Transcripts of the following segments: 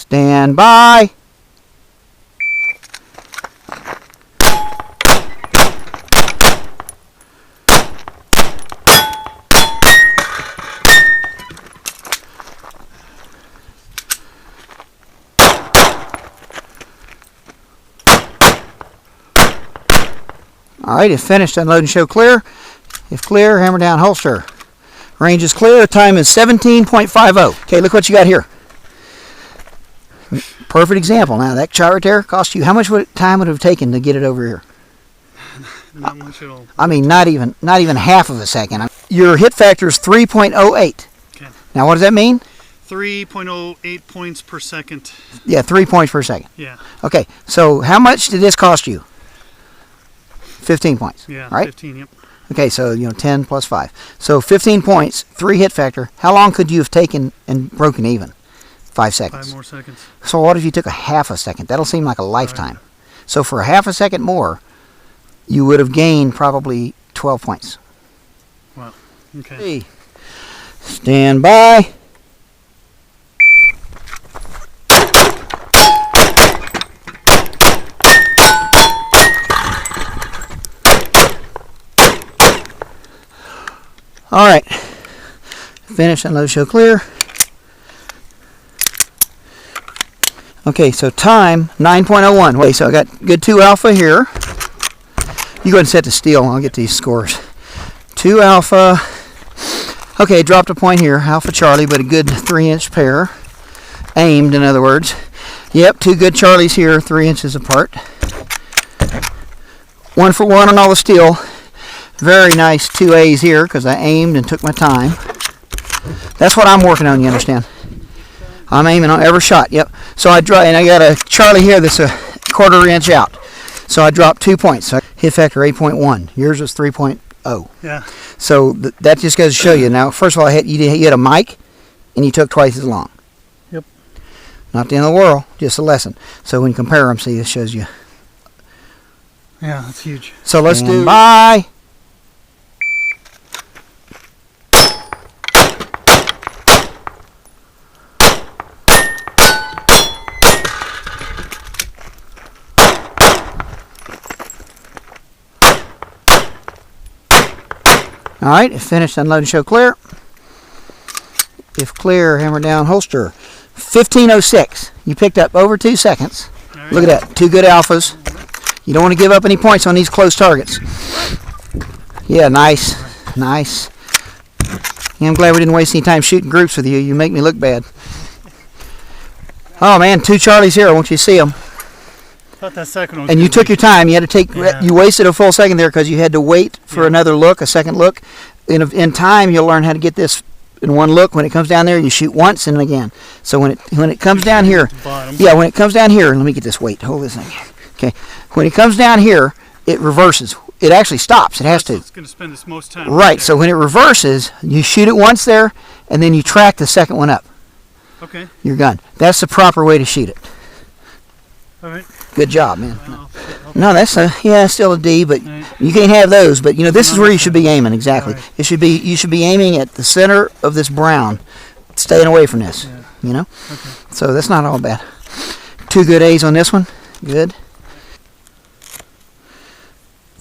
Stand by. Alright, if finished, unload and show clear. If clear, hammer down, holster. Range is clear, time is 17.50. Okay, look what you got here. Perfect example. Now, that shot right there cost you, how much time would it have taken to get it over here? Not much at all. I mean, not even half of a second. Your hit factor is 3.08. Okay. Now, what does that mean? 3.08 points per second. Yeah, 3 points per second. Yeah. Okay, so how much did this cost you? 15 points. Yeah, right? 15, yep. Okay, so 10 plus 5. So 15 points, 3 hit factor. How long could you have taken and broken even? 5 seconds. 5 more seconds. So what if you took a half a second? That'll seem like a lifetime. Right. So for a half a second more, you would have gained probably 12 points. Wow. Okay. Stand by. All right, finish, unload, show clear. Okay, so time 9.01. Wait, so I got good 2 alpha here. You go ahead and set the steel, and I'll get these scores. 2 alpha. Okay, dropped a point here, Alpha Charlie, but a good 3-inch pair. Aimed, in other words. Yep, 2 good Charlies here, 3 inches apart. 1 for 1 on all the steel. Very nice 2 A's here because I aimed and took my time. That's what I'm working on, you understand? I'm aiming on every shot, yep. So I got a Charlie here that's a 1/4 inch out. So I dropped 2 points. So hit factor 8.1. Yours was 3.0. Yeah. So that just goes to show you. Now, first of all, you had a mic and you took twice as long. Yep. Not the end of the world, just a lesson. So when you compare them, see, this shows you. Yeah, that's huge. So let's do. Bye. Alright, if finished, unload and show clear. If clear, hammer down, holster. 15.06. You picked up over 2 seconds. Right. Look at that. 2 good alphas. You don't want to give up any points on these close targets. Yeah, nice. Nice. Yeah, I'm glad we didn't waste any time shooting groups with you. You make me look bad. Oh, man, 2 Charlies here. I want you to see them. Thought that second one. And you took your time. You had to take. Yeah. You wasted a full second there because you had to wait for another look, a second look. In time, you'll learn how to get this in one look. When it comes down there, you shoot once and again. So when it comes down here, yeah, when it comes down here, let me get this weight. Hold this thing. Okay, when it comes down here, it reverses. It actually stops. It has to. It's going to spend its most time. Right. So when it reverses, you shoot it once there, and then you track the second one up. Okay. Your gun. That's the proper way to shoot it. All right. Good job, man. No, that's still a D, but you can't have those. But this is where you should be aiming exactly. Right. You should be aiming at the center of this brown, staying away from this. Yeah. Okay. So that's not all bad. 2 good A's on this one. Good.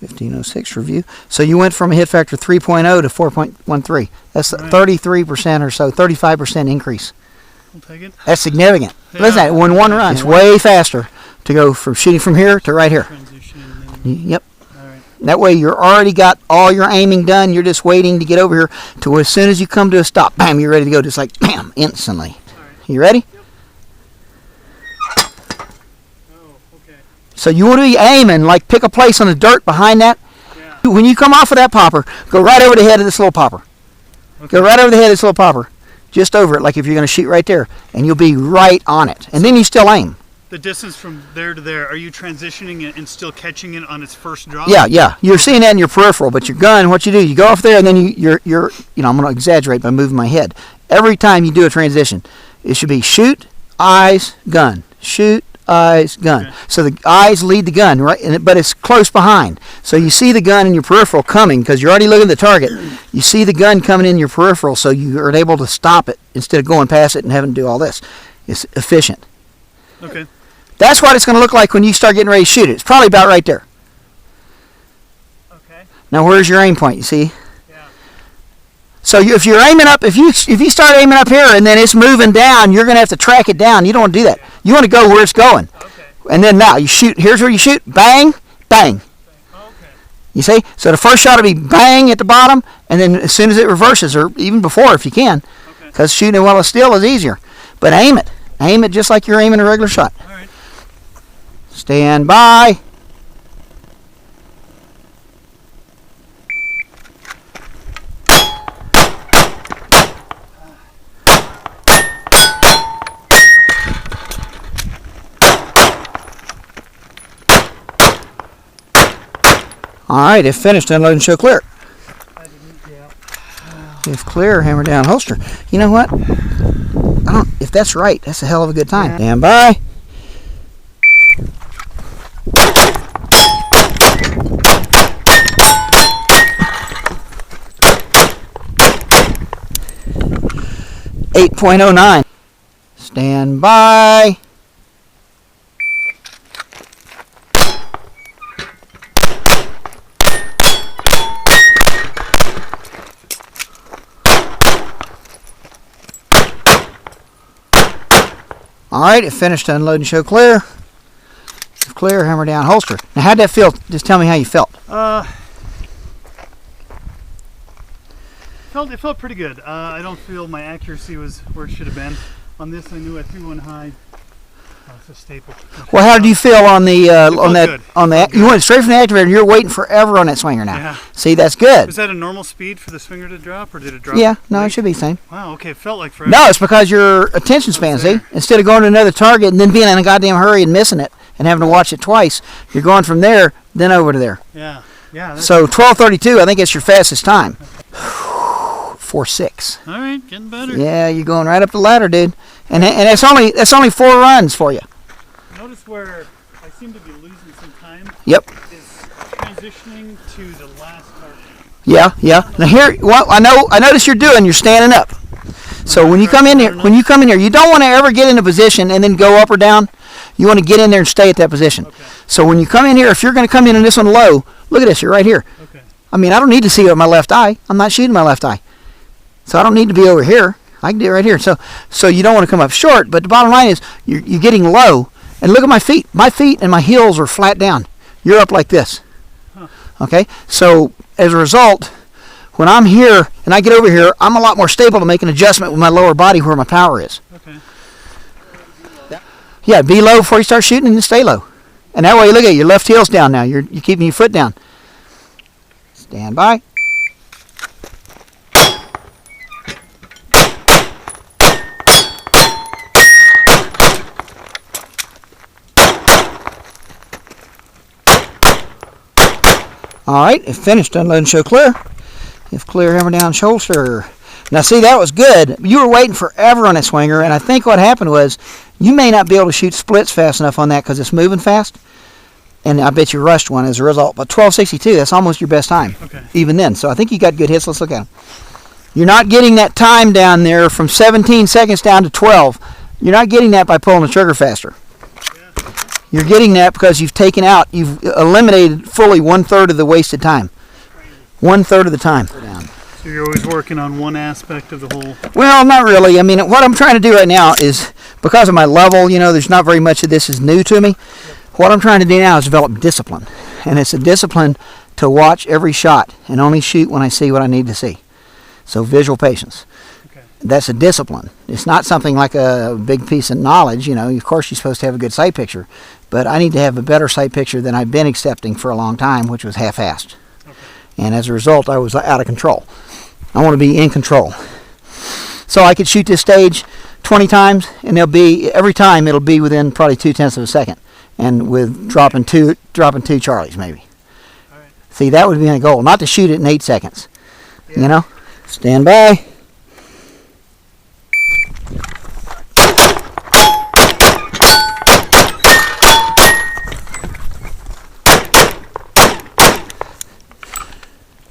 15.06 review. So you went from a hit factor 3.0 to 4.13. That's 33% or so, 35% increase. I'll take it. That's significant. Yeah. Listen to that. When one run, it's way faster to go from shooting from here to right here. Transition. Yep. All right. That way you're already got all your aiming done. You're just waiting to get over here to as soon as you come to a stop, bam, you're ready to go. Just like bam, instantly. All right. You ready? Yep. Oh, okay. So you want to be aiming, like pick a place on the dirt behind that. Yeah. When you come off of that popper, go right over the head of this little popper. Okay. Go right over the head of this little popper. Just over it, like if you're going to shoot right there. And you'll be right on it. And then you still aim. The distance from there to there, are you transitioning it and still catching it on its first drop? Yeah. You're seeing that in your peripheral, but your gun, what you do, you go off there and then you're I'm going to exaggerate by moving my head. Every time you do a transition, it should be shoot, eyes, gun. Shoot, eyes, gun. Okay. So the eyes lead the gun, right? But it's close behind. So you see the gun in your peripheral coming because you're already looking at the target. You see the gun coming in your peripheral, so you are able to stop it instead of going past it and having to do all this. It's efficient. Okay. That's what it's going to look like when you start getting ready to shoot it. It's probably about right there. Okay. Now where's your aim point? You see? Yeah. So if you're aiming up, if you start aiming up here and then it's moving down, you're going to have to track it down. You don't want to do that. You want to go where it's going. Okay. And then now you shoot. Here's where you shoot. Bang, bang. Okay. You see? So the first shot will be bang at the bottom, and then as soon as it reverses, or even before if you can, because shooting while it's still is easier. But aim it. Aim it just like you're aiming a regular shot. All right. Stand by. All right, if finished, unload and show clear. If clear, hammer down holster. You know what? If that's right, that's a hell of a good time. Stand by. .09. Stand by. All right, it finished. Unload and show clear. If clear, hammer down holster. Now, how'd that feel? Just tell me how you felt. It felt pretty good. I don't feel my accuracy was where it should have been. On this, I knew I threw one high. Oh, it's a staple. Well, how did you feel on the good. on that? You went straight from the activator, and you're waiting forever on that swinger now. Yeah. See, that's good. Was that a normal speed for the swinger to drop, or did it drop? Yeah, no, late? it should be the same. Wow. Okay, it felt like forever. No, it's because your attention span. See, instead of going to another target and then being in a goddamn hurry and missing it and having to watch it twice, you're going from there then over to there. Yeah. Yeah. So 12:32, I think it's your fastest time. 4.6. All right, getting better. Yeah, you're going right up the ladder, dude. And that's only 4 runs for you. Notice where I seem to be losing some time. Yep. Is transitioning to the last target. Yeah. Now here, what I notice you're standing up. So when you come in here, you don't want to ever get in a position and then go up or down. You want to get in there and stay at that position. Okay. So when you come in here, if you're going to come in this one low, look at this. You're right here. Okay. I mean, I don't need to see it with my left eye. I'm not shooting my left eye. So I don't need to be over here. I can do it right here. So you don't want to come up short, but the bottom line is you're getting low. And look at my feet. My feet and my heels are flat down. You're up like this. Huh. Okay? So as a result, when I'm here and I get over here, I'm a lot more stable to make an adjustment with my lower body where my power is. Okay. Yeah, be low before you start shooting and then stay low. And that way, look at it, your left heel's down now. You're keeping your foot down. Stand by. All right, if finished, unload and show clear. If clear, hammer down, holster. Now, see, that was good. You were waiting forever on that swinger, and I think what happened was you may not be able to shoot splits fast enough on that because it's moving fast, and I bet you rushed one as a result. But 12:62, that's almost your best time, even then. So I think you got good hits. Let's look at them. You're not getting that time down there from 17 seconds down to 12. You're not getting that by pulling the trigger faster. You're getting that because you've eliminated fully 1/3 of the wasted time. 1/3 of the time. So you're always working on one aspect of the whole. Well, not really. I mean, what I'm trying to do right now is, because of my level, there's not very much of this is new to me. Yep. What I'm trying to do now is develop discipline. And it's a discipline to watch every shot and only shoot when I see what I need to see. So visual patience. That's a discipline. It's not something like a big piece of knowledge. Of course you're supposed to have a good sight picture, but I need to have a better sight picture than I've been accepting for a long time, which was half-assed. Okay. And as a result, I was out of control. I want to be in control. So I could shoot this stage 20 times, and every time it'll be within probably 0.2 of a second, and with dropping two Charlies maybe. All right. See, that would be my goal, not to shoot it in 8 seconds. Yeah. Stand by.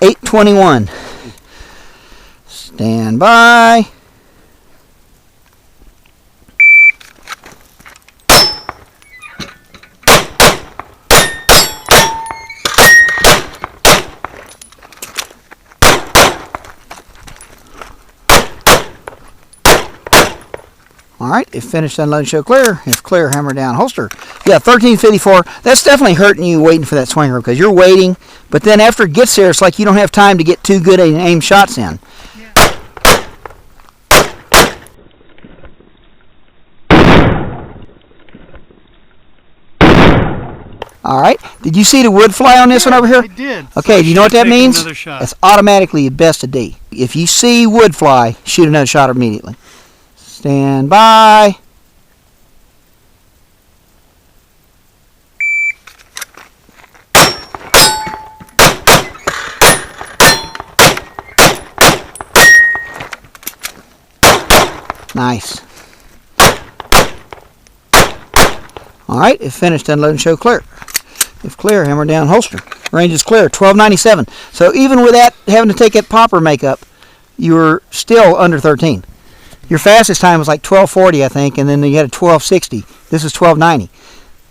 .821. Stand by. All right, if finished, unload and show clear. If clear, hammer down, holster. Yeah, 1354. That's definitely hurting you waiting for that swinger because you're waiting, but then after it gets there, it's like you don't have time to get too good at aim shots in. All right. Did you see the wood fly on this one over here? I did. Okay, So do you know what that means? Another shot. That's automatically best of D. If you see wood fly, shoot another shot immediately. Stand by. Nice. All right, if finished, unload and show clear. If clear, hammer down, holster. Range is clear, 1297. So even with that, having to take that popper makeup, you were still under 13. Your fastest time was like 1240, I think, and then you had a 1260. This is 1290.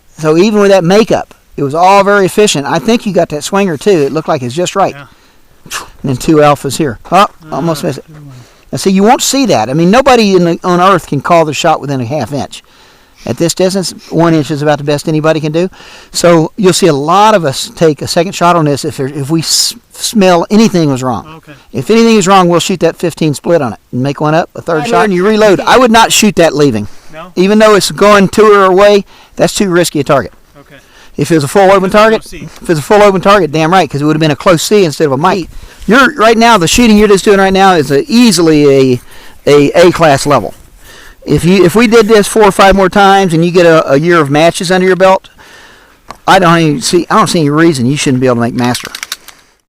So even with that makeup, it was all very efficient. I think you got that swinger too. It looked like it's just right. Yeah. And then 2 alphas here. Oh, almost missed it. Now see, you won't see that. I mean, nobody on earth can call the shot within a half inch. At this distance, 1 inch is about the best anybody can do. So you'll see a lot of us take a second shot on this if we smell anything was wrong. Okay. If anything is wrong, we'll shoot that 15 split on it and make one up, a third shot, and you reload. I would not shoot that leaving. No? Even though it's going to or away, that's too risky a target. Okay. If it was a full open target, C. if it's a full open target, damn right, because it would have been a close C instead of a mite. You're right now, the shooting you're just doing right now is easily a class level. If we did this 4 or 5 more times and you get a year of matches under your belt, I don't see any reason you shouldn't be able to make master.